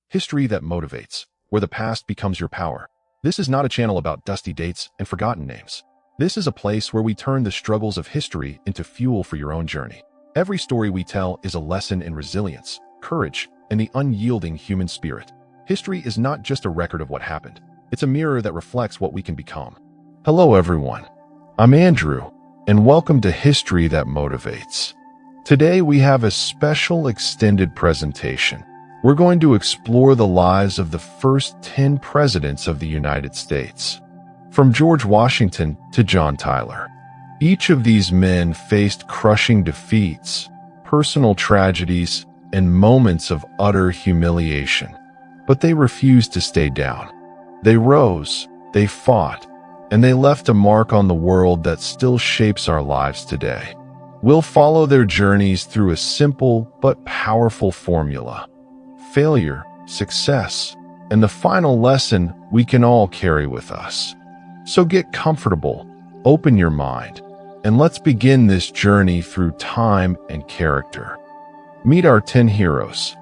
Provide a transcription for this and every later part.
History that motivates, where the past becomes your power. This is not a channel about dusty dates and forgotten names. This is a place where we turn the struggles of history into fuel for your own journey. Every story we tell is a lesson in resilience, courage, and the unyielding human spirit. History is not just a record of what happened. It's a mirror that reflects what we can become. Hello, everyone. I'm Andrew, and welcome to History That Motivates. Today, we have a special extended presentation. We're going to explore the lives of the first 10 presidents of the United States, from George Washington to John Tyler. Each of these men faced crushing defeats, personal tragedies, and moments of utter humiliation. But they refused to stay down. They rose, they fought, and they left a mark on the world that still shapes our lives today. We'll follow their journeys through a simple but powerful formula: failure, success, and the final lesson we can all carry with us. So get comfortable, open your mind, and let's begin this journey through time and character. Meet our 10 heroes.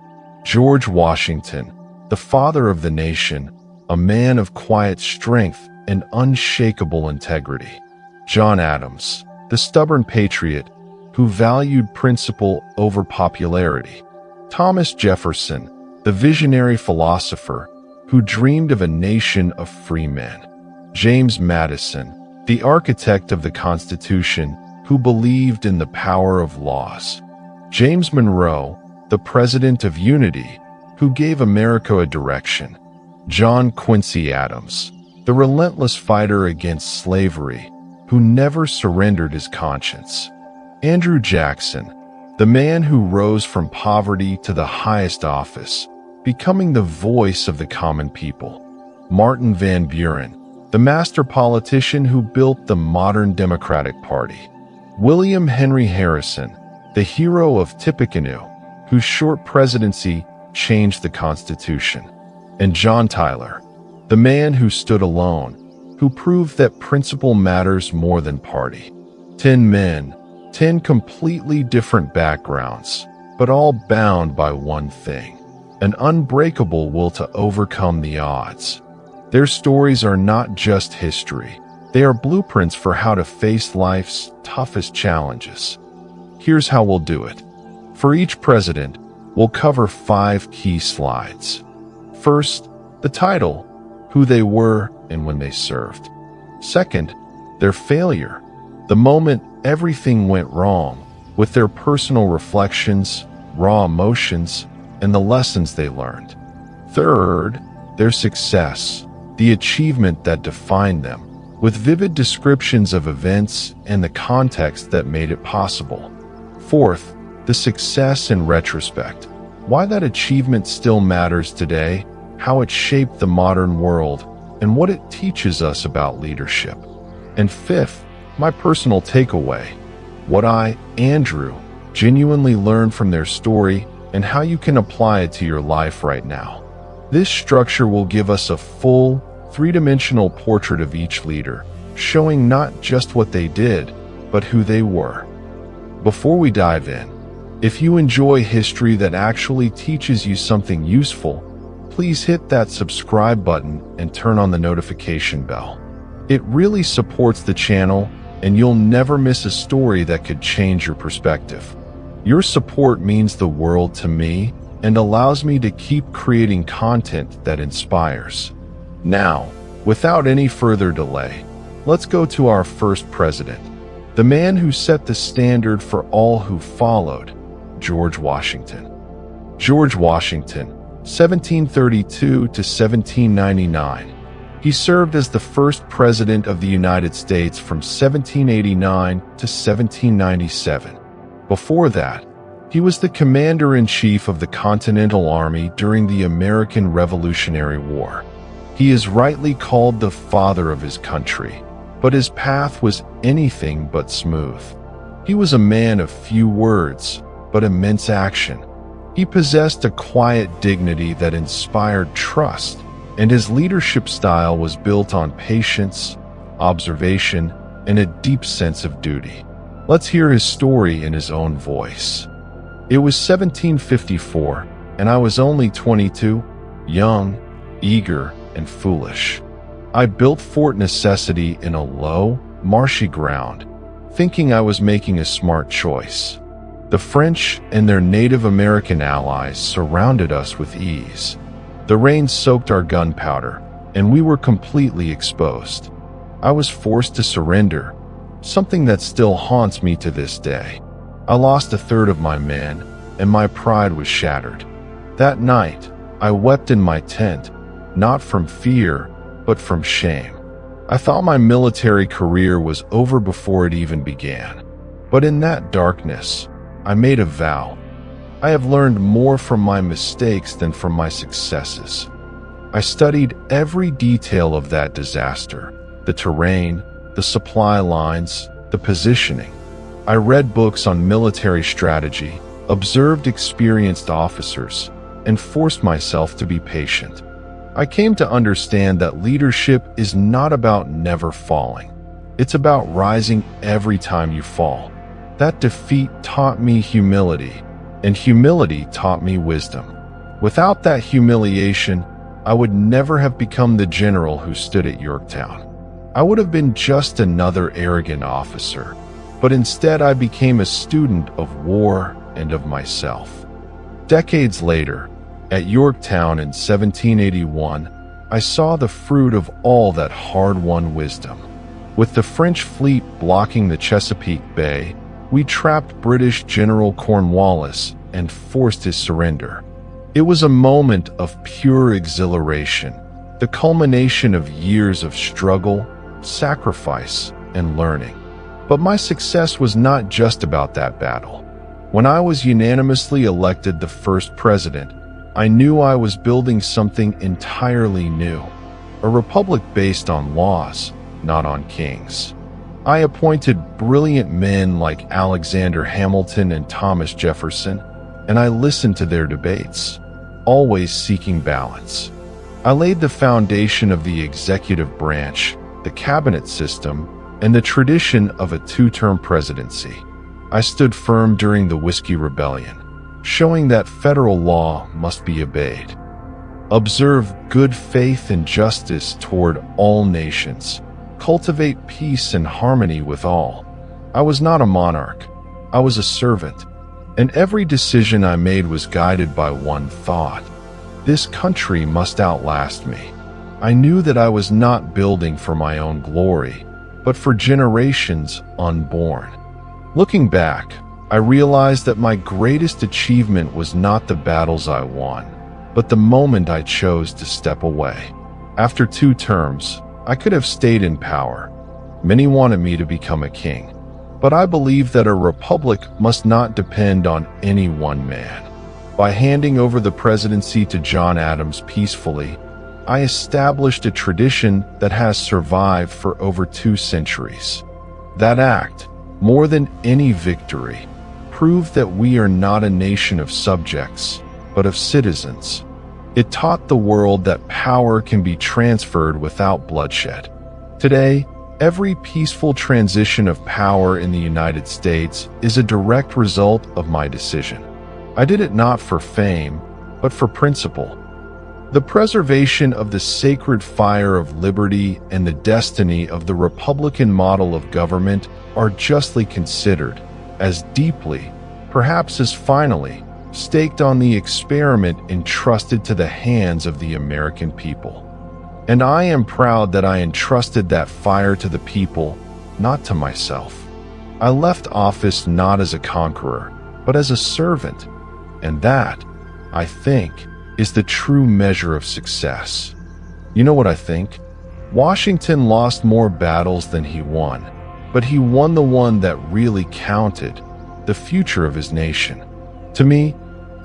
George Washington, the father of the nation, a man of quiet strength and unshakable integrity. John Adams, the stubborn patriot who valued principle over popularity. Thomas Jefferson, the visionary philosopher who dreamed of a nation of free men. James Madison, the architect of the Constitution who believed in the power of laws. James Monroe, the president of unity who gave America a direction. John Quincy Adams, the relentless fighter against slavery who never surrendered his conscience. Andrew Jackson, the man who rose from poverty to the highest office, becoming the voice of the common people. Martin Van Buren, the master politician who built the modern Democratic Party. William Henry Harrison, the hero of Tippecanoe, whose short presidency changed the Constitution. And John Tyler, the man who stood alone, who proved that principle matters more than party. 10 men, 10 completely different backgrounds, but all bound by one thing: an unbreakable will to overcome the odds. Their stories are not just history. They are blueprints for how to face life's toughest challenges. Here's how we'll do it. For each president, we'll cover 5 key slides. First, the title, who they were and when they served. Second, their failure, the moment everything went wrong, with their personal reflections, raw emotions, and the lessons they learned. Third, their success, the achievement that defined them, with vivid descriptions of events and the context that made it possible. Fourth, the success in retrospect, why that achievement still matters today, how it shaped the modern world, and what it teaches us about leadership. And fifth, my personal takeaway, what I, Andrew, genuinely learned from their story and how you can apply it to your life right now. This structure will give us a full, three-dimensional portrait of each leader, showing not just what they did, but who they were. Before we dive in, if you enjoy history that actually teaches you something useful, please hit that subscribe button and turn on the notification bell. It really supports the channel, and you'll never miss a story that could change your perspective. Your support means the world to me and allows me to keep creating content that inspires. Now, without any further delay, let's go to our first president, the man who set the standard for all who followed, George Washington. George Washington, 1732 to 1799. He served as the first president of the United States from 1789 to 1797. Before that, he was the commander-in-chief of the Continental Army during the American Revolutionary War. He is rightly called the father of his country, but his path was anything but smooth. He was a man of few words, but immense action. He possessed a quiet dignity that inspired trust, and his leadership style was built on patience, observation, and a deep sense of duty. Let's hear his story in his own voice. It was 1754, and I was only 22. young, eager, and foolish. I built Fort Necessity in a low, marshy ground, thinking I was making a smart choice. The French and their Native American allies surrounded us with ease. The rain soaked our gunpowder, and we were completely exposed. I was forced to surrender, something that still haunts me to this day. I lost a third of my men, and my pride was shattered. That night, I wept in my tent, not from fear, but from shame. I thought my military career was over before it even began. But in that darkness, I made a vow. I have learned more from my mistakes than from my successes. I studied every detail of that disaster, the terrain, the supply lines, the positioning. I read books on military strategy, observed experienced officers, and forced myself to be patient. I came to understand that leadership is not about never falling. It's about rising every time you fall. That defeat taught me humility, and humility taught me wisdom. Without that humiliation, I would never have become the general who stood at Yorktown. I would have been just another arrogant officer, but instead I became a student of war and of myself. Decades later, at Yorktown in 1781, I saw the fruit of all that hard-won wisdom. With the French fleet blocking the Chesapeake Bay, we trapped British General Cornwallis and forced his surrender. It was a moment of pure exhilaration, the culmination of years of struggle, sacrifice, and learning. But my success was not just about that battle. When I was unanimously elected the first president, I knew I was building something entirely new, a republic based on laws, not on kings. I appointed brilliant men like Alexander Hamilton and Thomas Jefferson, and I listened to their debates, always seeking balance. I laid the foundation of the executive branch, the cabinet system, and the tradition of a two-term presidency. I stood firm during the Whiskey Rebellion, showing that federal law must be obeyed. Observe good faith and justice toward all nations. Cultivate peace and harmony with all. I was not a monarch. I was a servant. And every decision I made was guided by one thought. This country must outlast me. I knew that I was not building for my own glory, but for generations unborn. Looking back, I realized that my greatest achievement was not the battles I won, but the moment I chose to step away. After 2 terms, I could have stayed in power. Many wanted me to become a king, but I believe that a republic must not depend on any one man. By handing over the presidency to John Adams peacefully, I established a tradition that has survived for over 2 centuries. That act, more than any victory, proved that we are not a nation of subjects, but of citizens. It taught the world that power can be transferred without bloodshed. Today, every peaceful transition of power in the United States is a direct result of my decision. I did it not for fame, but for principle. The preservation of the sacred fire of liberty and the destiny of the Republican model of government are justly considered, as deeply, perhaps as finally, staked on the experiment entrusted to the hands of the American people. And I am proud that I entrusted that fire to the people, not to myself. I left office not as a conqueror, but as a servant, and that, I think, is the true measure of success. You know what I think? Washington lost more battles than he won, but he won the one that really counted, the future of his nation. To me,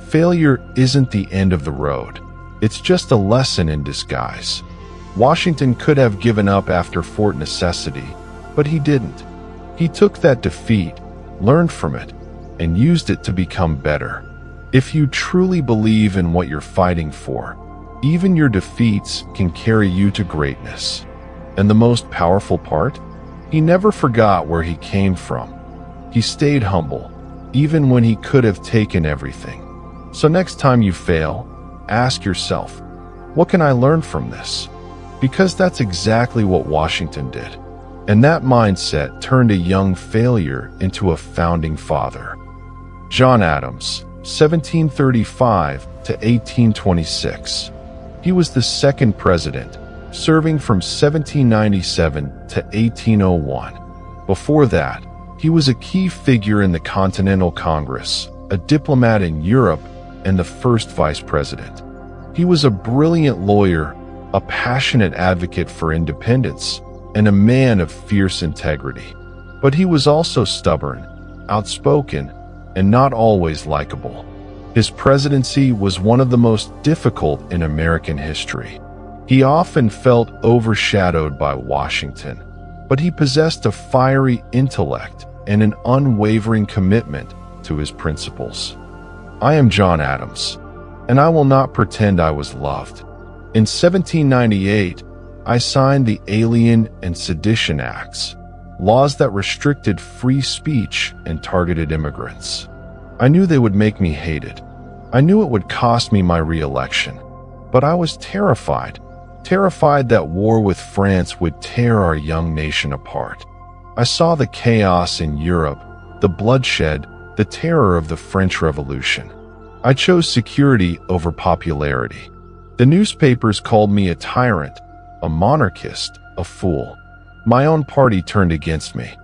failure isn't the end of the road. It's just a lesson in disguise. Washington could have given up after Fort Necessity, but he didn't. He took that defeat, learned from it, and used it to become better. If you truly believe in what you're fighting for, even your defeats can carry you to greatness. And the most powerful part? He never forgot where he came from. He stayed humble, even when he could have taken everything. So next time you fail, ask yourself, What can I learn from this? Because that's exactly what Washington did. And that mindset turned a young failure into a founding father. John Adams, 1735 to 1826. He was the second president, serving from 1797 to 1801. Before that, he was a key figure in the Continental Congress, a diplomat in Europe, and the first vice president. He was a brilliant lawyer, a passionate advocate for independence, and a man of fierce integrity. But he was also stubborn, outspoken, and not always likable. His presidency was one of the most difficult in American history. He often felt overshadowed by Washington, but he possessed a fiery intellect and an unwavering commitment to his principles. I am John Adams, and I will not pretend I was loved. In 1798, I signed the Alien and Sedition Acts, laws that restricted free speech and targeted immigrants. I knew they would make me hated. I knew it would cost me my re-election. But I was terrified that war with France would tear our young nation apart. I saw the chaos in Europe, the bloodshed, the terror of the French Revolution. I chose security over popularity. The newspapers called me a tyrant, a monarchist, a fool. My own party turned against me.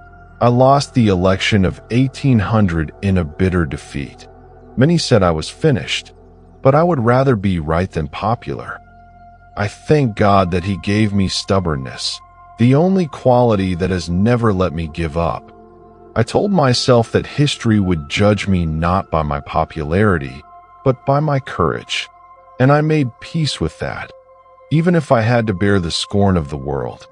I lost the election of 1800 in a bitter defeat. Many said I was finished, but I would rather be right than popular. I thank God that He gave me stubbornness, the only quality that has never let me give up. I told myself that history would judge me not by my popularity, but by my courage. And I made peace with that, even if I had to bear the scorn of the world.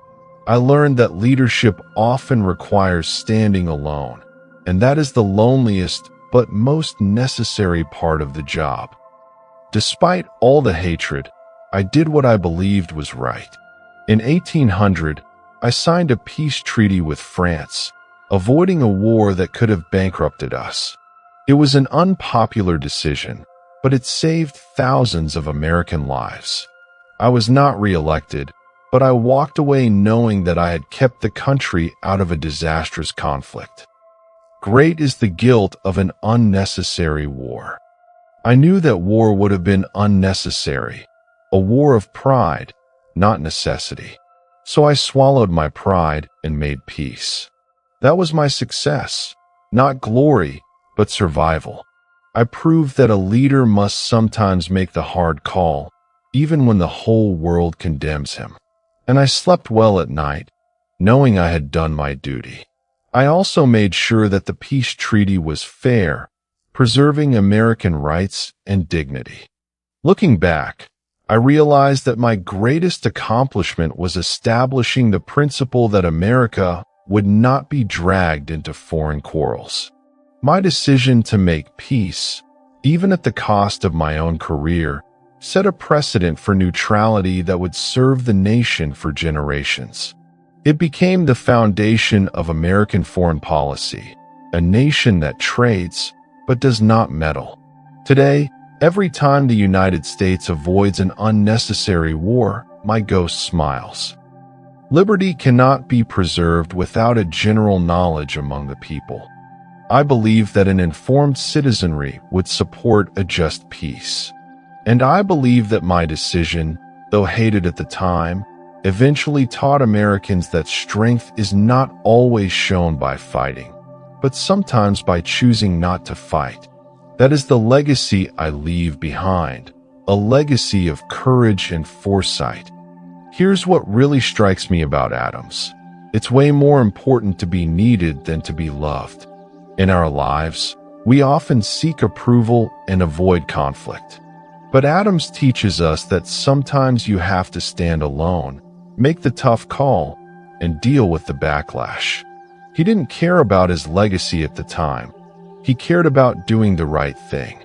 I learned that leadership often requires standing alone, and that is the loneliest but most necessary part of the job. Despite all the hatred, I did what I believed was right. In 1800, I signed a peace treaty with France, avoiding a war that could have bankrupted us. It was an unpopular decision, but it saved thousands of American lives. I was not re-elected, but I walked away knowing that I had kept the country out of a disastrous conflict. Great is the guilt of an unnecessary war. I knew that war would have been unnecessary, a war of pride, not necessity. So I swallowed my pride and made peace. That was my success, not glory, but survival. I proved that a leader must sometimes make the hard call, even when the whole world condemns him. And I slept well at night, knowing I had done my duty. I also made sure that the peace treaty was fair, preserving American rights and dignity. Looking back, I realized that my greatest accomplishment was establishing the principle that America would not be dragged into foreign quarrels. My decision to make peace, even at the cost of my own career, set a precedent for neutrality that would serve the nation for generations. It became the foundation of American foreign policy, a nation that trades but does not meddle. Today, every time the United States avoids an unnecessary war, my ghost smiles. Liberty cannot be preserved without a general knowledge among the people. I believe that an informed citizenry would support a just peace. And I believe that my decision, though hated at the time, eventually taught Americans that strength is not always shown by fighting, but sometimes by choosing not to fight. That is the legacy I leave behind, a legacy of courage and foresight. Here's what really strikes me about Adams. It's way more important to be needed than to be loved. In our lives, we often seek approval and avoid conflict. But Adams teaches us that sometimes you have to stand alone, make the tough call, and deal with the backlash. He didn't care about his legacy at the time. He cared about doing the right thing.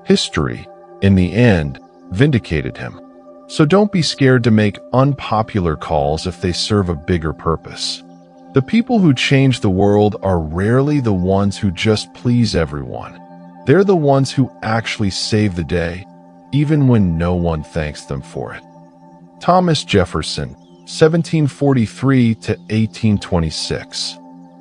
History, in the end, vindicated him. So don't be scared to make unpopular calls if they serve a bigger purpose. The people who change the world are rarely the ones who just please everyone. They're the ones who actually save the day, even when no one thanks them for it. Thomas Jefferson, 1743 to 1826.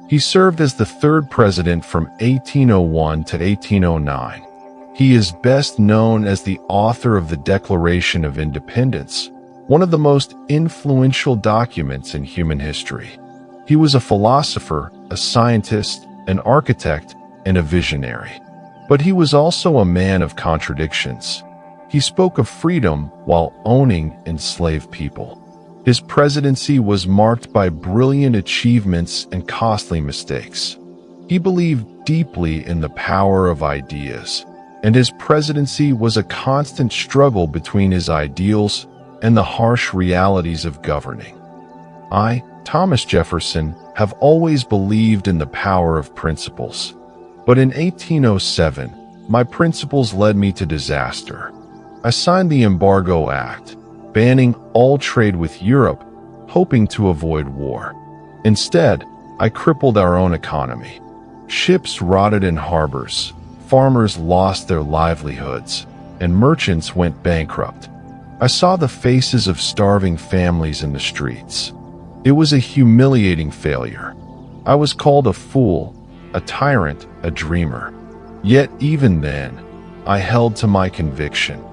He served as the third president from 1801 to 1809. He is best known as the author of the Declaration of Independence, one of the most influential documents in human history. He was a philosopher, a scientist, an architect, and a visionary. But he was also a man of contradictions. He spoke of freedom while owning enslaved people. His presidency was marked by brilliant achievements and costly mistakes. He believed deeply in the power of ideas, and his presidency was a constant struggle between his ideals and the harsh realities of governing. I, Thomas Jefferson, have always believed in the power of principles. But in 1807, my principles led me to disaster. I signed the Embargo Act, banning all trade with Europe, hoping to avoid war. Instead, I crippled our own economy. Ships rotted in harbors, farmers lost their livelihoods, and merchants went bankrupt. I saw the faces of starving families in the streets. It was a humiliating failure. I was called a fool, a tyrant, a dreamer. Yet even then, I held to my conviction.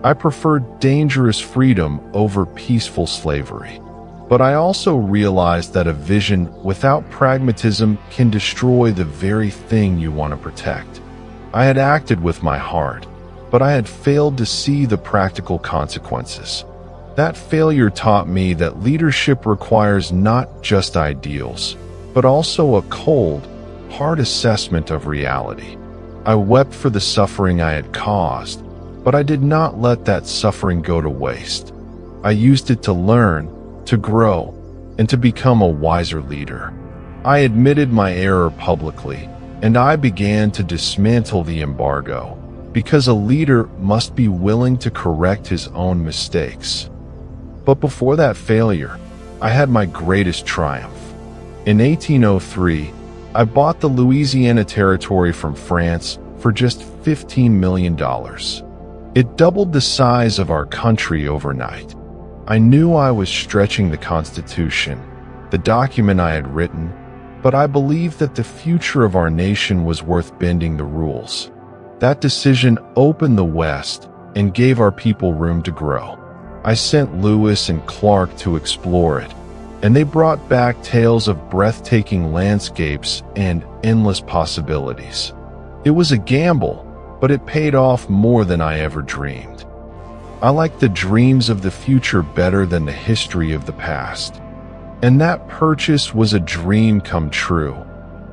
I preferred dangerous freedom over peaceful slavery. But I also realized that a vision without pragmatism can destroy the very thing you want to protect. I had acted with my heart, but I had failed to see the practical consequences. That failure taught me that leadership requires not just ideals, but also a cold, hard assessment of reality. I wept for the suffering I had caused, but I did not let that suffering go to waste. I used it to learn, to grow, and to become a wiser leader. I admitted my error publicly, and I began to dismantle the embargo, because a leader must be willing to correct his own mistakes. But before that failure, I had my greatest triumph. In 1803, I bought the Louisiana Territory from France for just $15 million. It doubled the size of our country overnight. I knew I was stretching the Constitution, the document I had written, but I believed that the future of our nation was worth bending the rules. That decision opened the West and gave our people room to grow. I sent Lewis and Clark to explore it, and they brought back tales of breathtaking landscapes and endless possibilities. It was a gamble, but it paid off more than I ever dreamed. I like the dreams of the future better than the history of the past. And that purchase was a dream come true,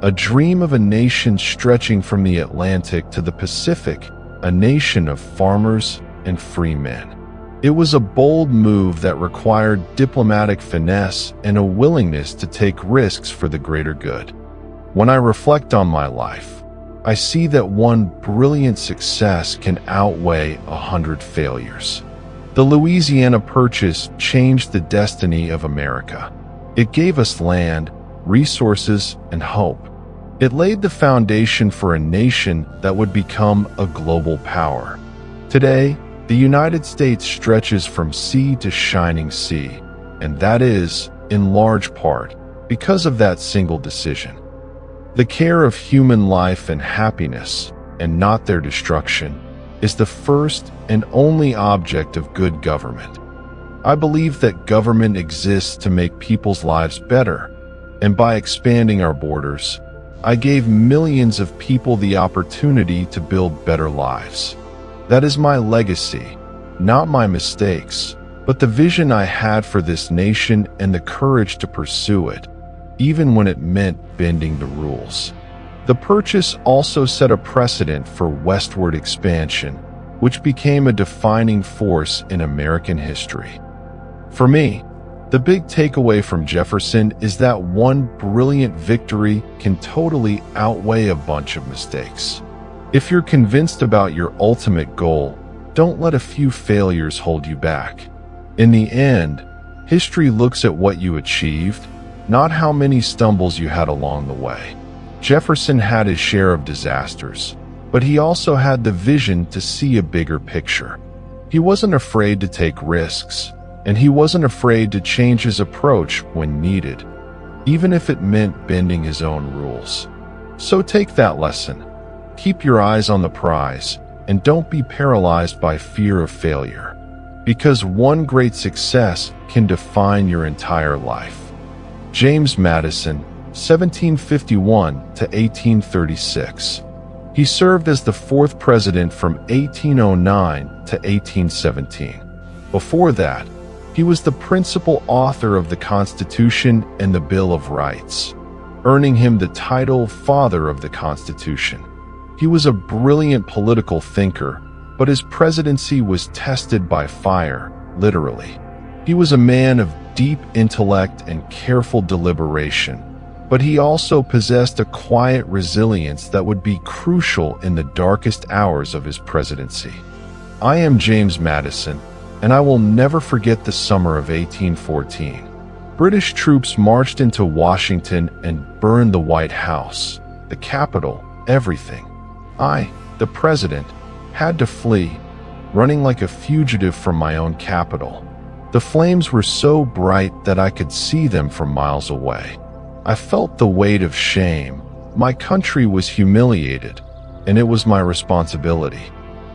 a dream of a nation stretching from the Atlantic to the Pacific, a nation of farmers and free men. It was a bold move that required diplomatic finesse and a willingness to take risks for the greater good. When I reflect on my life, I see that one brilliant success can outweigh 100 failures. The Louisiana Purchase changed the destiny of America. It gave us land, resources, and hope. It laid the foundation for a nation that would become a global power. Today, the United States stretches from sea to shining sea, and that is, in large part, because of that single decision. The care of human life and happiness, and not their destruction, is the first and only object of good government. I believe that government exists to make people's lives better, and by expanding our borders, I gave millions of people the opportunity to build better lives. That is my legacy, not my mistakes, but the vision I had for this nation and the courage to pursue it, even when it meant bending the rules. The purchase also set a precedent for westward expansion, which became a defining force in American history. For me, the big takeaway from Jefferson is that one brilliant victory can totally outweigh a bunch of mistakes. If you're convinced about your ultimate goal, don't let a few failures hold you back. In the end, history looks at what you achieved, not how many stumbles you had along the way. Jefferson had his share of disasters, but he also had the vision to see a bigger picture. He wasn't afraid to take risks, and he wasn't afraid to change his approach when needed, even if it meant bending his own rules. So take that lesson. Keep your eyes on the prize, and don't be paralyzed by fear of failure, because one great success can define your entire life. James Madison, 1751 to 1836. He served as the fourth president from 1809 to 1817. Before that, he was the principal author of the Constitution and the Bill of Rights, earning him the title Father of the Constitution. He was a brilliant political thinker, but his presidency was tested by fire, literally. He was a man of deep intellect and careful deliberation, but he also possessed a quiet resilience that would be crucial in the darkest hours of his presidency. I am James Madison, and I will never forget the summer of 1814. British troops marched into Washington and burned the White House, the Capitol, everything. I, the president, had to flee, running like a fugitive from my own capital. The flames were so bright that I could see them from miles away. I felt the weight of shame. My country was humiliated, and it was my responsibility.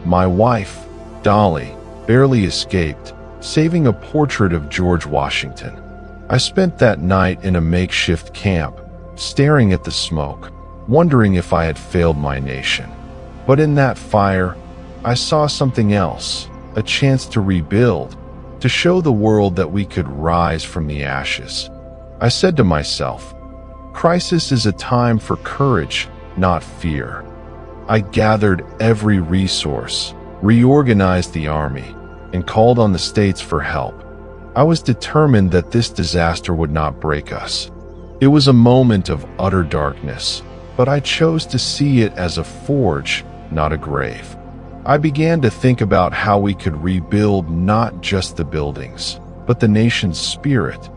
My wife, Dolly, barely escaped, saving a portrait of George Washington. I spent that night in a makeshift camp, staring at the smoke, wondering if I had failed my nation. But in that fire, I saw something else, a chance to rebuild, to show the world that we could rise from the ashes. I said to myself, crisis is a time for courage, not fear. I gathered every resource, reorganized the army, and called on the states for help. I was determined that this disaster would not break us. It was a moment of utter darkness, but I chose to see it as a forge, not a grave. I began to think about how we could rebuild not just the buildings, but the nation's spirit.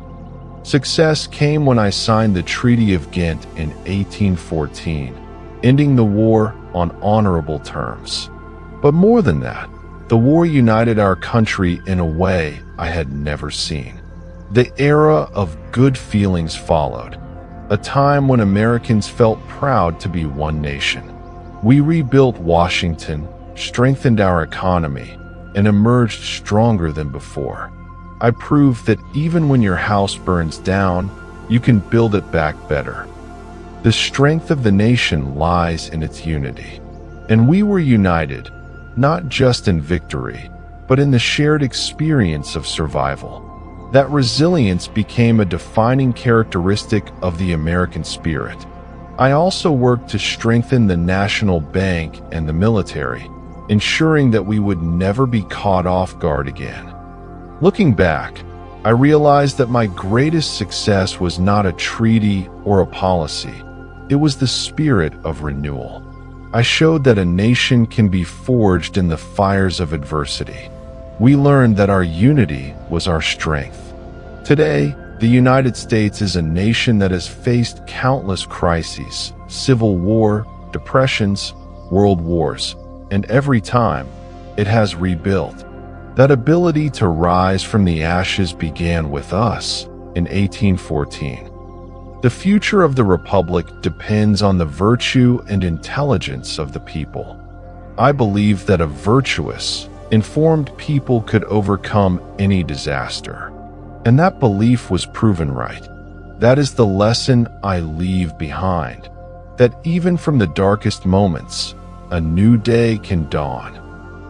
Success came when I signed the Treaty of Ghent in 1814, ending the war on honorable terms. But more than that, the war united our country in a way I had never seen. The era of good feelings followed, a time when Americans felt proud to be one nation. We rebuilt Washington, strengthened our economy, and emerged stronger than before. I proved that even when your house burns down, you can build it back better. The strength of the nation lies in its unity. And we were united, not just in victory, but in the shared experience of survival. That resilience became a defining characteristic of the American spirit. I also worked to strengthen the national bank and the military, ensuring that we would never be caught off guard again. Looking back, I realized that my greatest success was not a treaty or a policy. It was the spirit of renewal. I showed that a nation can be forged in the fires of adversity. We learned that our unity was our strength. Today, the United States is a nation that has faced countless crises, civil war, depressions, world wars, and every time, it has rebuilt. That ability to rise from the ashes began with us in 1814. The future of the Republic depends on the virtue and intelligence of the people. I believe that a virtuous, informed people could overcome any disaster. And that belief was proven right. That is the lesson I leave behind. That even from the darkest moments, a new day can dawn.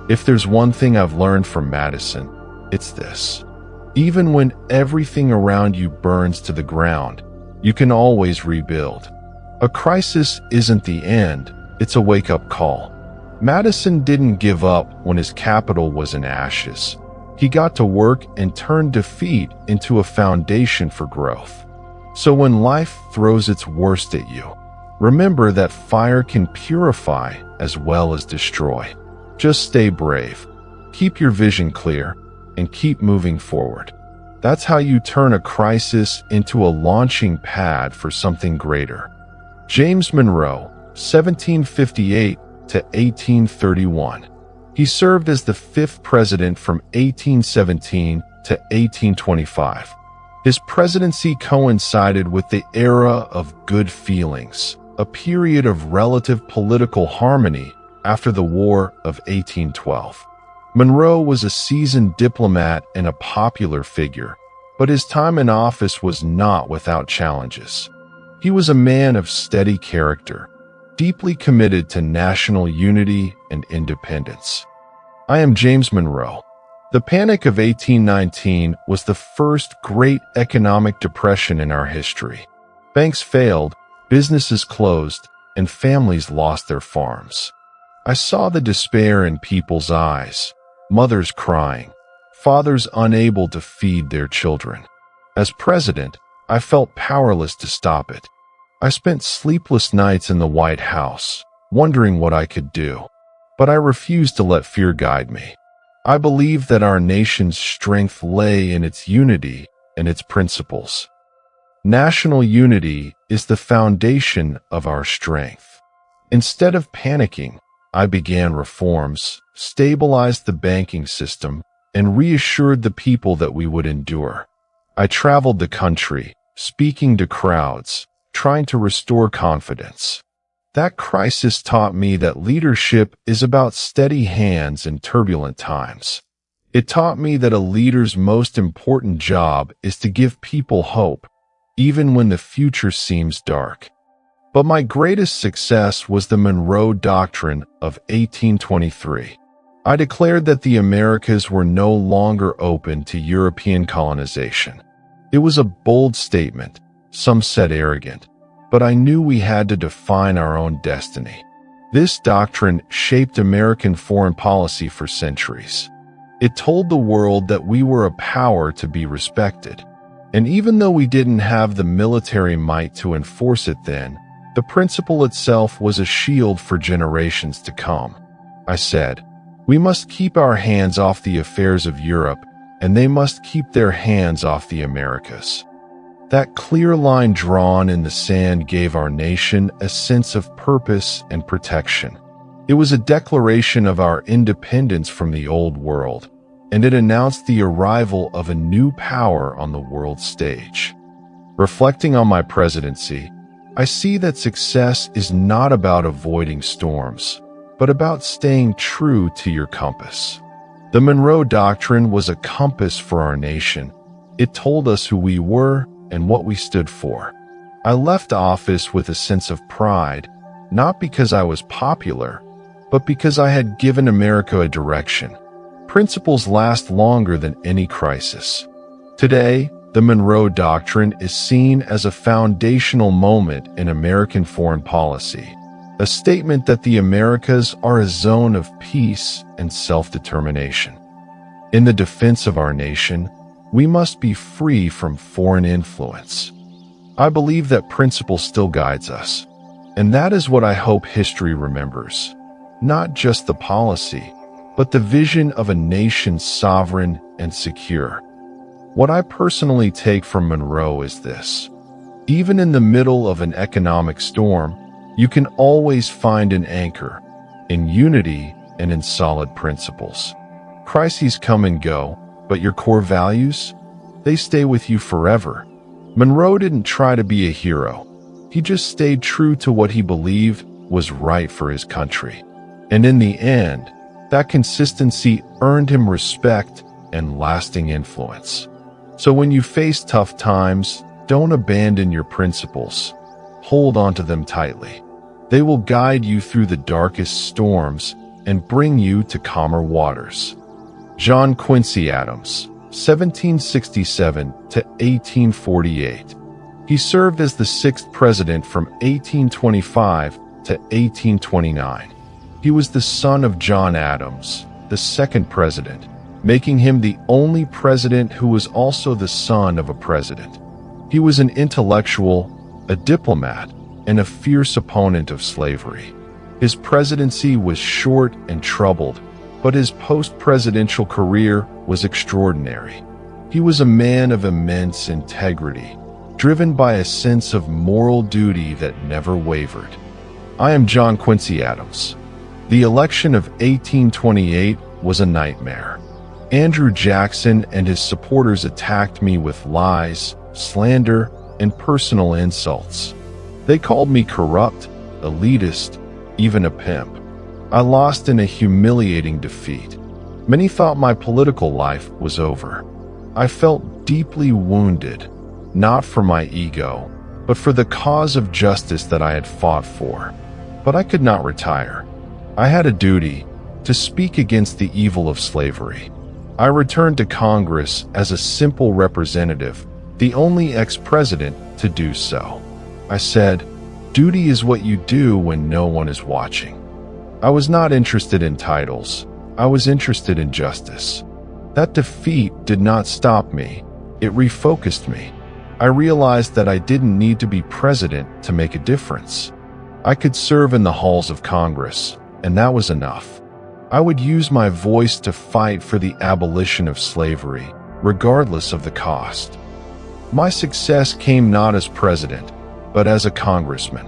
If there's one thing I've learned from Madison, it's this. Even when everything around you burns to the ground, you can always rebuild. A crisis isn't the end, it's a wake-up call. Madison didn't give up when his capital was in ashes. He got to work and turned defeat into a foundation for growth. So when life throws its worst at you, remember that fire can purify as well as destroy. Just stay brave, keep your vision clear, and keep moving forward. That's how you turn a crisis into a launching pad for something greater. James Monroe, 1758 to 1831. He served as the fifth president from 1817 to 1825. His presidency coincided with the era of good feelings, a period of relative political harmony after the War of 1812. Monroe was a seasoned diplomat and a popular figure, but his time in office was not without challenges. He was a man of steady character, deeply committed to national unity and independence. I am James Monroe. The Panic of 1819 was the first great economic depression in our history. Banks failed, businesses closed, and families lost their farms. I saw the despair in people's eyes, mothers crying, fathers unable to feed their children. As president, I felt powerless to stop it. I spent sleepless nights in the White House, wondering what I could do. But I refused to let fear guide me. I believe that our nation's strength lay in its unity and its principles. National unity is the foundation of our strength. Instead of panicking, I began reforms, stabilized the banking system, and reassured the people that we would endure. I traveled the country, speaking to crowds, trying to restore confidence. That crisis taught me that leadership is about steady hands in turbulent times. It taught me that a leader's most important job is to give people hope, even when the future seems dark. But my greatest success was the Monroe Doctrine of 1823. I declared that the Americas were no longer open to European colonization. It was a bold statement, some said arrogant, but I knew we had to define our own destiny. This doctrine shaped American foreign policy for centuries. It told the world that we were a power to be respected. And even though we didn't have the military might to enforce it then, the principle itself was a shield for generations to come. I said, we must keep our hands off the affairs of Europe, and they must keep their hands off the Americas. That clear line drawn in the sand gave our nation a sense of purpose and protection. It was a declaration of our independence from the old world, and it announced the arrival of a new power on the world stage. Reflecting on my presidency, I see that success is not about avoiding storms, but about staying true to your compass. The Monroe Doctrine was a compass for our nation. It told us who we were and what we stood for. I left office with a sense of pride, not because I was popular, but because I had given America a direction. Principles last longer than any crisis. Today, the Monroe Doctrine is seen as a foundational moment in American foreign policy, a statement that the Americas are a zone of peace and self-determination. In the defense of our nation, we must be free from foreign influence. I believe that principle still guides us, and that is what I hope history remembers. Not just the policy, but the vision of a nation sovereign and secure. What I personally take from Monroe is this: even in the middle of an economic storm, you can always find an anchor in unity and in solid principles. Crises come and go, but your core values, they stay with you forever. Monroe didn't try to be a hero. He just stayed true to what he believed was right for his country. And in the end, that consistency earned him respect and lasting influence. So when you face tough times, don't abandon your principles. Hold onto them tightly. They will guide you through the darkest storms and bring you to calmer waters. John Quincy Adams, 1767 to 1848. He served as the 6th president from 1825 to 1829. He was the son of John Adams, the 2nd president, making him the only president who was also the son of a president. He was an intellectual, a diplomat, and a fierce opponent of slavery. His presidency was short and troubled, but his post-presidential career was extraordinary. He was a man of immense integrity, driven by a sense of moral duty that never wavered. I am John Quincy Adams. The election of 1828 was a nightmare. Andrew Jackson and his supporters attacked me with lies, slander, and personal insults. They called me corrupt, elitist, even a pimp. I lost in a humiliating defeat. Many thought my political life was over. I felt deeply wounded, not for my ego, but for the cause of justice that I had fought for. But I could not retire. I had a duty to speak against the evil of slavery. I returned to Congress as a simple representative, the only ex-president to do so. I said, "Duty is what you do when no one is watching." I was not interested in titles. I was interested in justice. That defeat did not stop me. It refocused me. I realized that I didn't need to be president to make a difference. I could serve in the halls of Congress, and that was enough. I would use my voice to fight for the abolition of slavery, regardless of the cost. My success came not as president, but as a congressman.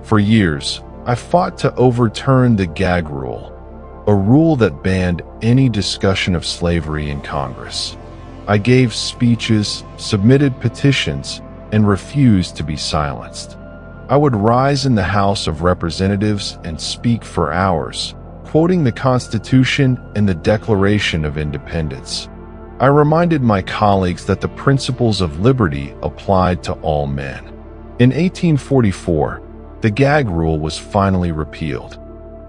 For years, I fought to overturn the gag rule, a rule that banned any discussion of slavery in Congress. I gave speeches, submitted petitions, and refused to be silenced. I would rise in the House of Representatives and speak for hours, quoting the Constitution and the Declaration of Independence. I reminded my colleagues that the principles of liberty applied to all men. In 1844, the gag rule was finally repealed.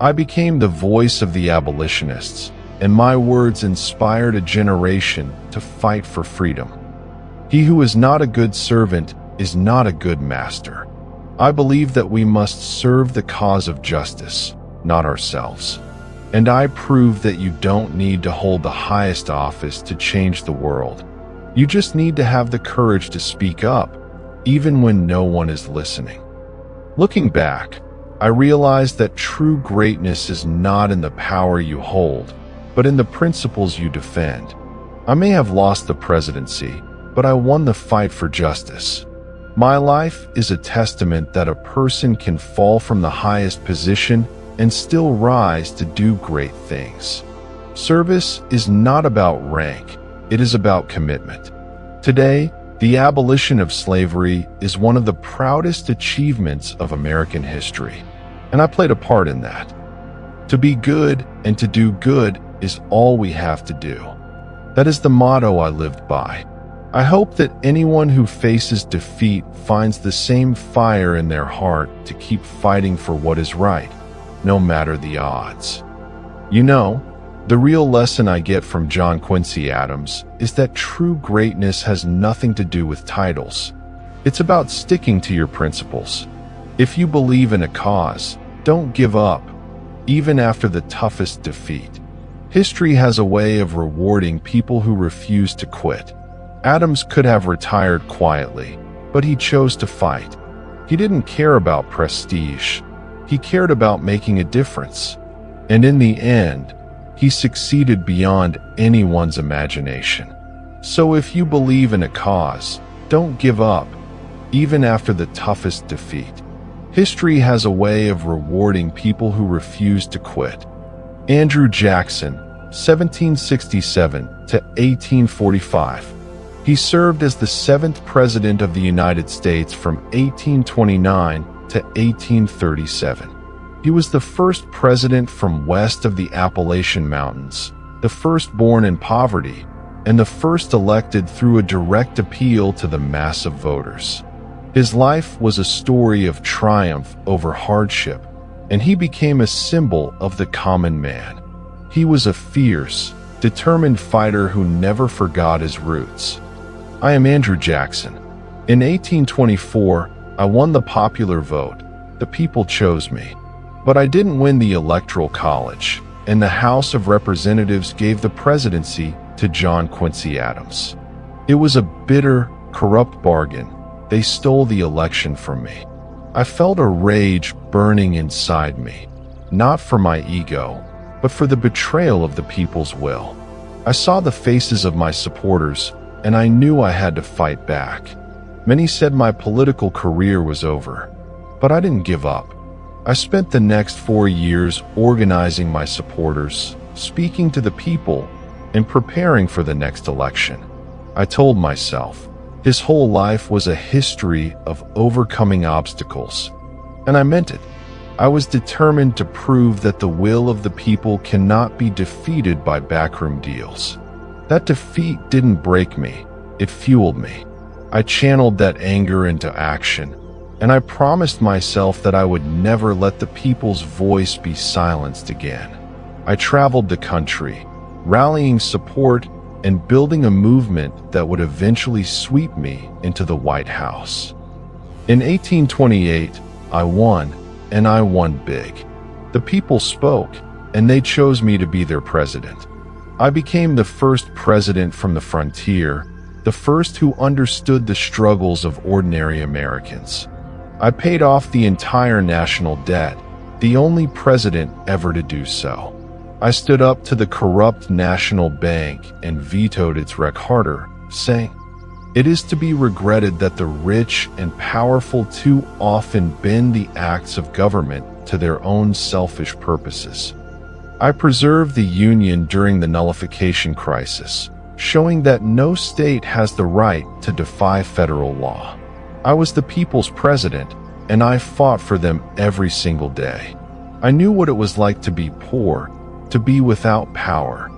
I became the voice of the abolitionists, and my words inspired a generation to fight for freedom. He who is not a good servant is not a good master. I believe that we must serve the cause of justice, not ourselves. And I prove that you don't need to hold the highest office to change the world. You just need to have the courage to speak up, even when no one is listening. Looking back, I realized that true greatness is not in the power you hold, but in the principles you defend. I may have lost the presidency, but I won the fight for justice. My life is a testament that a person can fall from the highest position and still rise to do great things. Service is not about rank, it is about commitment. Today, the abolition of slavery is one of the proudest achievements of American history, and I played a part in that. To be good and to do good is all we have to do. That is the motto I lived by. I hope that anyone who faces defeat finds the same fire in their heart to keep fighting for what is right, no matter the odds. You know, the real lesson I get from John Quincy Adams is that true greatness has nothing to do with titles. It's about sticking to your principles. If you believe in a cause, don't give up, even after the toughest defeat. History has a way of rewarding people who refuse to quit. Adams could have retired quietly, but he chose to fight. He didn't care about prestige. He cared about making a difference. And in the end, he succeeded beyond anyone's imagination. So if you believe in a cause, don't give up, even after the toughest defeat. History has a way of rewarding people who refuse to quit. Andrew Jackson, 1767 to 1845. He served as the 7th President of the United States from 1829 to 1837. He was the first president from west of the Appalachian Mountains, the first born in poverty, and the first elected through a direct appeal to the mass of voters. His life was a story of triumph over hardship, and he became a symbol of the common man. He was a fierce, determined fighter who never forgot his roots. I am Andrew Jackson. In 1824, I won the popular vote. The people chose me. But I didn't win the Electoral College, and the House of Representatives gave the presidency to John Quincy Adams. It was a bitter, corrupt bargain. They stole the election from me. I felt a rage burning inside me, not for my ego, but for the betrayal of the people's will. I saw the faces of my supporters, and I knew I had to fight back. Many said my political career was over, but I didn't give up. I spent the next 4 years organizing my supporters, speaking to the people, In preparing for the next election, I told myself his whole life was a history of overcoming obstacles. And I meant it. I was determined to prove that the will of the people cannot be defeated by backroom deals. That defeat didn't break me, it fueled me. I channeled that anger into action, and I promised myself that I would never let the people's voice be silenced again. I traveled the country, rallying support and building a movement that would eventually sweep me into the White House. In 1828, I won, and I won big. The people spoke, and they chose me to be their president. I became the first president from the frontier, the first who understood the struggles of ordinary Americans. I paid off the entire national debt, the only president ever to do so. I stood up to the corrupt National Bank and vetoed its rec harder, saying, "It is to be regretted that the rich and powerful too often bend the acts of government to their own selfish purposes." I preserved the Union during the nullification crisis, showing that no state has the right to defy federal law. I was the people's president, and I fought for them every single day. I knew what it was like to be poor, to be without power.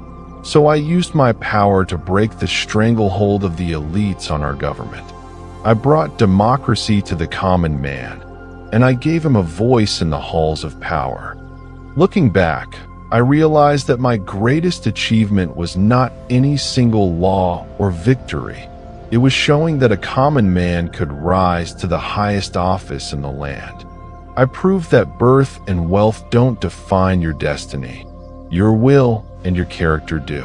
So I used my power to break the stranglehold of the elites on our government. I brought democracy to the common man, and I gave him a voice in the halls of power. Looking back, I realized that my greatest achievement was not any single law or victory. It was showing that a common man could rise to the highest office in the land. I proved that birth and wealth don't define your destiny. Your will and your character do.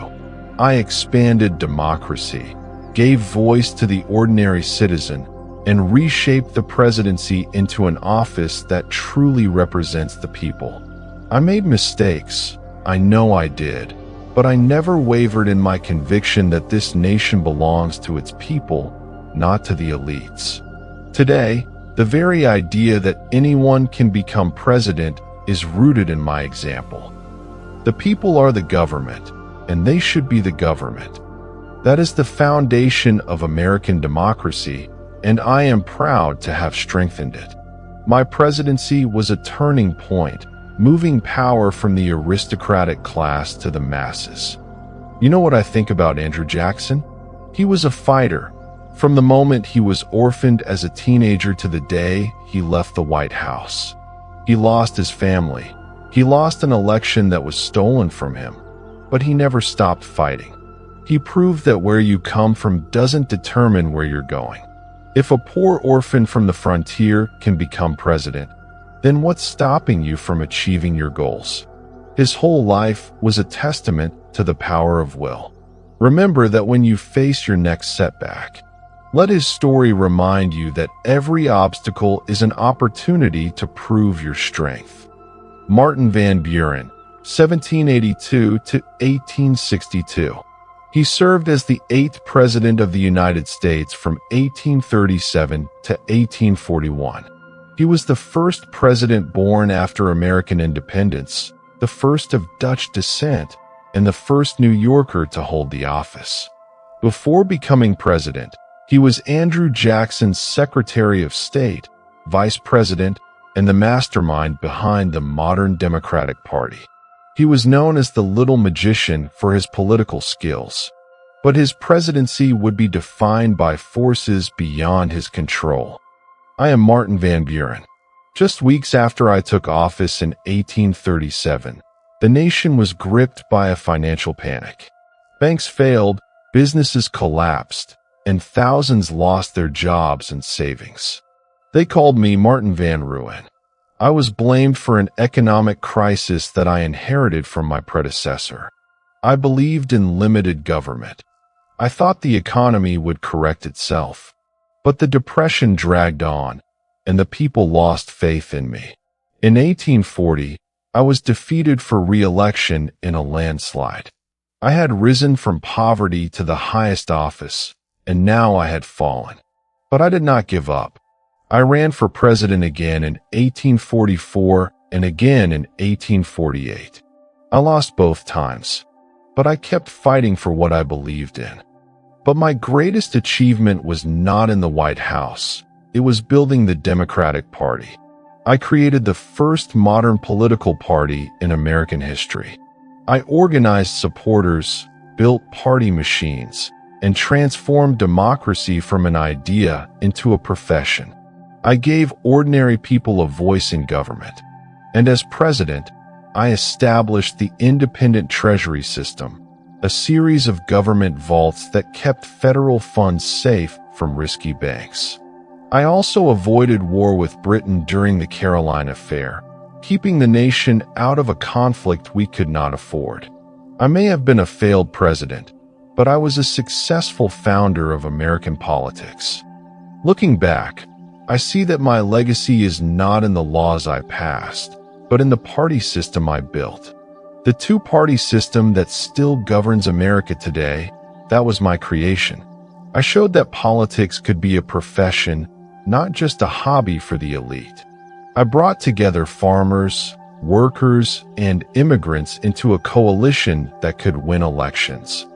I expanded democracy, gave voice to the ordinary citizen, and reshaped the presidency into an office that truly represents the people. I made mistakes, I know I did, but I never wavered in my conviction that this nation belongs to its people, not to the elites. Today, the very idea that anyone can become president is rooted in my example. The people are the government, and they should be the government. That is the foundation of American democracy, and I am proud to have strengthened it. My presidency was a turning point, moving power from the aristocratic class to the masses. You know what I think about Andrew Jackson? He was a fighter, from the moment he was orphaned as a teenager to the day he left the White House. He lost his family. He lost an election that was stolen from him, but he never stopped fighting. He proved that where you come from doesn't determine where you're going. If a poor orphan from the frontier can become president, then what's stopping you from achieving your goals? His whole life was a testament to the power of will. Remember that when you face your next setback, let his story remind you that every obstacle is an opportunity to prove your strength. Martin Van Buren, 1782 to 1862. He served as the 8th President of the United States from 1837 to 1841. He was the first president born after American independence, the first of Dutch descent, and the first New Yorker to hold the office. Before becoming president, he was Andrew Jackson's Secretary of State, Vice President, and the mastermind behind the modern Democratic Party. He was known as the Little Magician for his political skills, but his presidency would be defined by forces beyond his control. I am Martin Van Buren. Just weeks after I took office in 1837, the nation was gripped by a financial panic. Banks failed, businesses collapsed, and thousands lost their jobs and savings. They called me Martin Van Ruin. I was blamed for an economic crisis that I inherited from my predecessor. I believed in limited government. I thought the economy would correct itself. But the Depression dragged on, and the people lost faith in me. In 1840, I was defeated for re-election in a landslide. I had risen from poverty to the highest office, and now I had fallen. But I did not give up. I ran for president again in 1844 and again in 1848. I lost both times. but I kept fighting for what I believed in. But my greatest achievement was not in the White House. It was building the Democratic Party. I created the first modern political party in American history. I organized supporters, built party machines, and transformed democracy from an idea into a profession. I gave ordinary people a voice in government. And as president, I established the independent treasury system, a series of government vaults that kept federal funds safe from risky banks. I also avoided war with Britain during the Caroline Affair, keeping the nation out of a conflict we could not afford. I may have been a failed president, but I was a successful founder of American politics. Looking back, I see that my legacy is not in the laws I passed, but in the party system I built. The two-party system that still governs America today, that was my creation. I showed that politics could be a profession, not just a hobby for the elite. I brought together farmers, workers, and immigrants into a coalition that could win elections.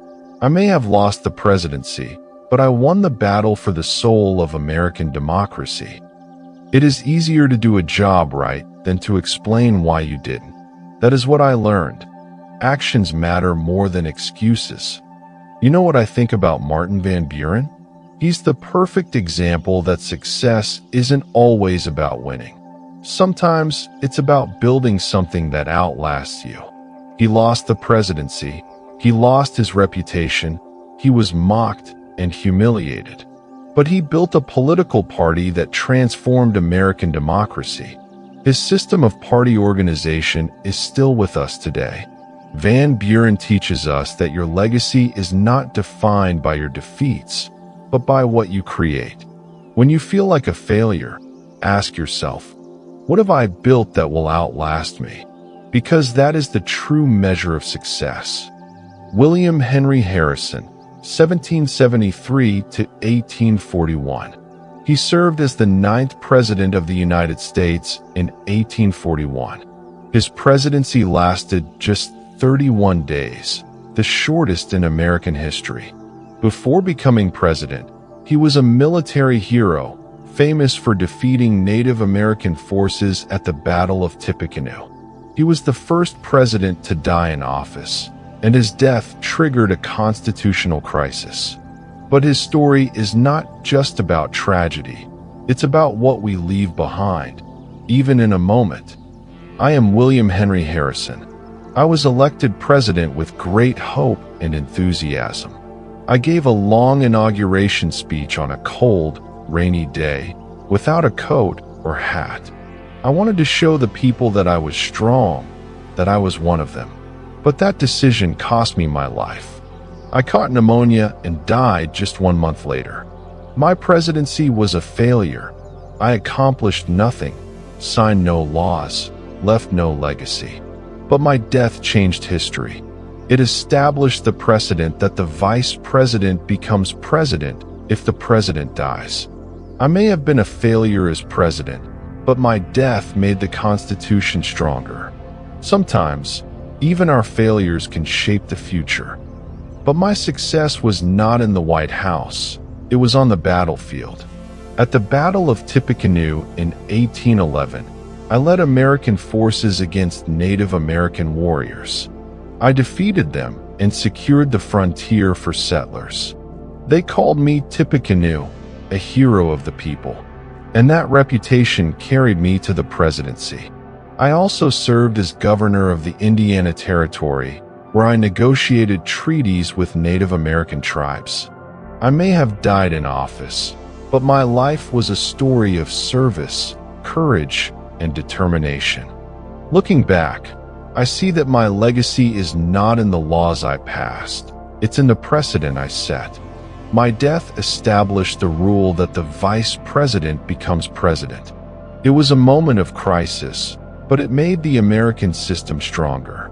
I may have lost the presidency, but I won the battle for the soul of American democracy. It is easier to do a job right than to explain why you didn't. That is what I learned. Actions matter more than excuses. You know what I think about Martin Van Buren? He's the perfect example that success isn't always about winning. Sometimes it's about building something that outlasts you. He lost the presidency. He lost his reputation. He was mocked and humiliated. But he built a political party that transformed American democracy. His system of party organization is still with us today. Van Buren teaches us that your legacy is not defined by your defeats, but by what you create. When you feel like a failure, ask yourself, what have I built that will outlast me? Because that is the true measure of success. William Henry Harrison, 1773 to 1841. He served as the 9th President of the United States in 1841. His presidency lasted just 31 days, the shortest in American history. Before becoming president, he was a military hero, famous for defeating Native American forces at the Battle of Tippecanoe. He was the first president to die in office, and his death triggered a constitutional crisis. But his story is not just about tragedy. It's about what we leave behind, even in a moment. I am William Henry Harrison. I was elected president with great hope and enthusiasm. I gave a long inauguration speech on a cold, rainy day, without a coat or hat. I wanted to show the people that I was strong, that I was one of them. But that decision cost me my life. I caught pneumonia and died just 1 month later. My presidency was a failure. I accomplished nothing, signed no laws, left no legacy. But my death changed history. It established the precedent that the vice president becomes president if the president dies. I may have been a failure as president, but my death made the Constitution stronger. Sometimes, even our failures can shape the future. But my success was not in the White House. It was on the battlefield. At the Battle of Tippecanoe in 1811, I led American forces against Native American warriors. I defeated them and secured the frontier for settlers. They called me Tippecanoe, a hero of the people, and that reputation carried me to the presidency. I also served as governor of the Indiana Territory, where I negotiated treaties with Native American tribes. I may have died in office, but my life was a story of service, courage, and determination. Looking back, I see that my legacy is not in the laws I passed. It's in the precedent I set. My death established the rule that the vice president becomes president. It was a moment of crisis, but it made the American system stronger.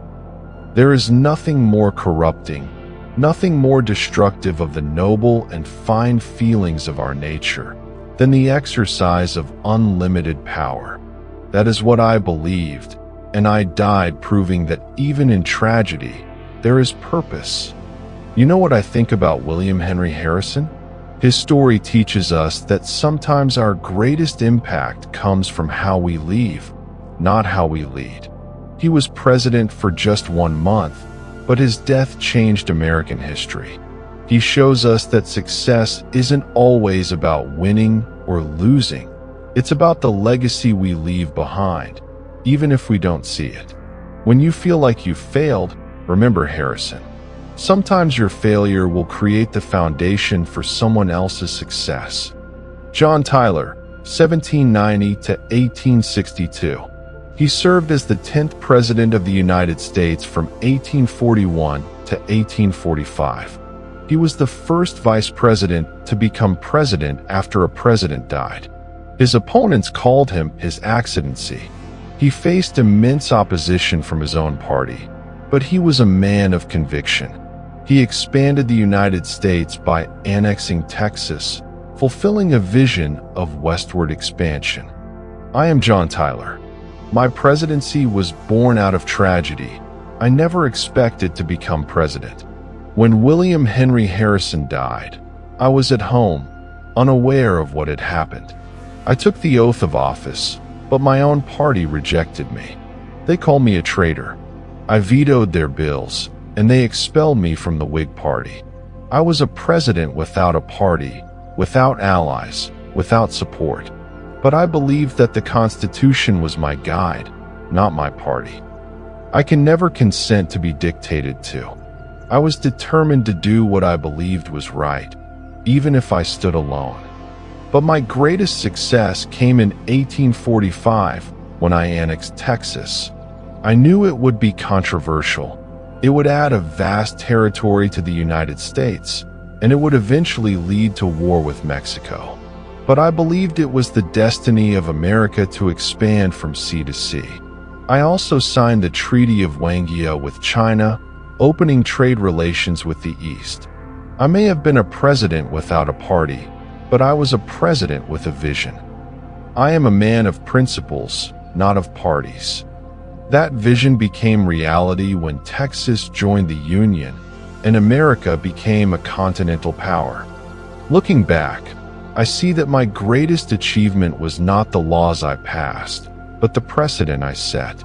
There is nothing more corrupting, nothing more destructive of the noble and fine feelings of our nature than the exercise of unlimited power. That is what I believed, and I died proving that even in tragedy, there is purpose. You know what I think about William Henry Harrison? His story teaches us that sometimes our greatest impact comes from how we leave, not how we lead. He was president for just 1 month, but his death changed American history. He shows us that success isn't always about winning or losing. It's about the legacy we leave behind, even if we don't see it. When you feel like you've failed, remember Harrison. Sometimes your failure will create the foundation for someone else's success. John Tyler, 1790 to 1862. He served as the 10th President of the United States from 1841 to 1845. He was the first Vice President to become President after a President died. His opponents called him His Excellency. He faced immense opposition from his own party, but he was a man of conviction. He expanded the United States by annexing Texas, fulfilling a vision of westward expansion. I am John Tyler. My presidency was born out of tragedy. I never expected to become president. When William Henry Harrison died, I was at home, unaware of what had happened. I took the oath of office, but my own party rejected me. They called me a traitor. I vetoed their bills, and they expelled me from the Whig Party. I was a president without a party, without allies, without support. But I believed that the Constitution was my guide, not my party. I can never consent to be dictated to. I was determined to do what I believed was right, even if I stood alone. But my greatest success came in 1845 when I annexed Texas. I knew it would be controversial. It would add a vast territory to the United States, and it would eventually lead to war with Mexico. But I believed it was the destiny of America to expand from sea to sea. I also signed the Treaty of Wangya with China, opening trade relations with the East. I may have been a president without a party, but I was a president with a vision. I am a man of principles, not of parties. That vision became reality when Texas joined the Union and America became a continental power. Looking back, I see that my greatest achievement was not the laws I passed, but the precedent I set.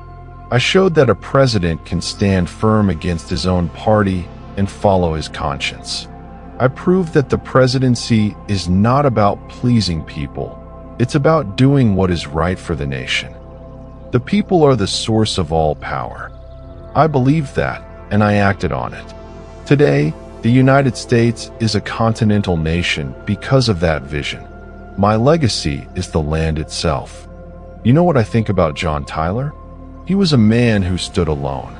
I showed that a president can stand firm against his own party and follow his conscience. I proved that the presidency is not about pleasing people. It's about doing what is right for the nation. The people are the source of all power. I believed that, and I acted on it. Today, the United States is a continental nation because of that vision. My legacy is the land itself. You know what I think about John Tyler? He was a man who stood alone.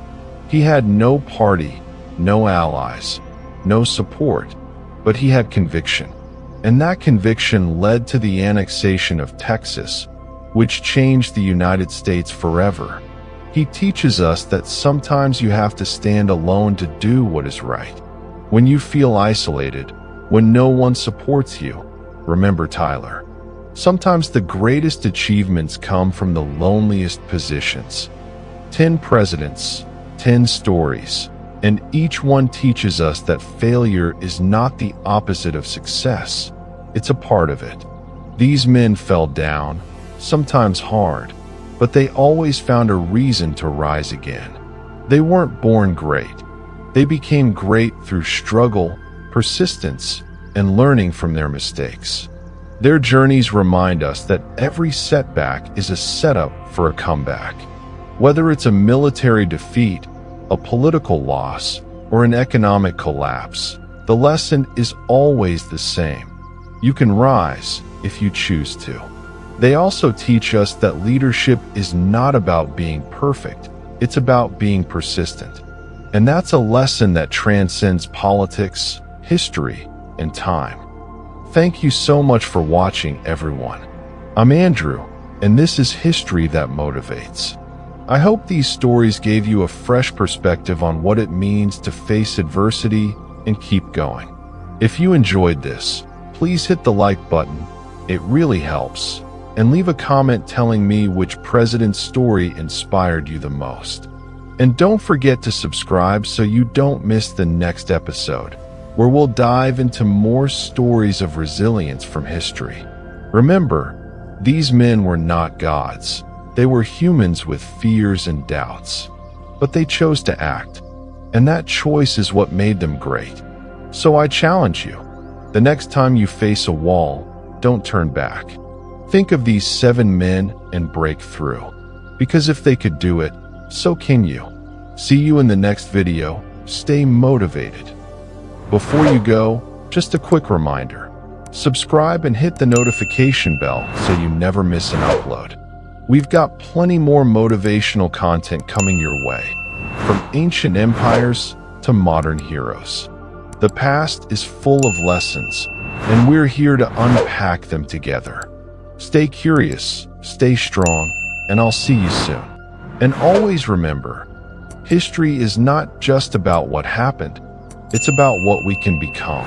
He had no party, no allies, no support, but he had conviction. And that conviction led to the annexation of Texas, which changed the United States forever. He teaches us that sometimes you have to stand alone to do what is right. When you feel isolated, when no one supports you, remember Tyler. Sometimes the greatest achievements come from the loneliest positions. 10 presidents, 10 stories, and each one teaches us that failure is not the opposite of success. It's a part of it. These men fell down, sometimes hard, but they always found a reason to rise again. They weren't born great. They became great through struggle, persistence, and learning from their mistakes. Their journeys remind us that every setback is a setup for a comeback. Whether it's a military defeat, a political loss, or an economic collapse, the lesson is always the same. You can rise if you choose to. They also teach us that leadership is not about being perfect, it's about being persistent. And that's a lesson that transcends politics, history, and time. Thank you so much for watching, everyone. I'm Andrew, and this is History That Motivates. I hope these stories gave you a fresh perspective on what it means to face adversity and keep going. If you enjoyed this, please hit the like button. It really helps. And leave a comment telling me which president's story inspired you the most. And don't forget to subscribe so you don't miss the next episode, where we'll dive into more stories of resilience from history. Remember, these men were not gods. They were humans with fears and doubts. But they chose to act, and that choice is what made them great. So I challenge you, the next time you face a wall, don't turn back. Think of these 7 men and break through. Because if they could do it, so can you. See you in the next video. Stay motivated. Before you go, just a quick reminder. Subscribe and hit the notification bell so you never miss an upload. We've got plenty more motivational content coming your way, from ancient empires to modern heroes. The past is full of lessons, and we're here to unpack them together. Stay curious, stay strong, and I'll see you soon. And always remember, history is not just about what happened, it's about what we can become.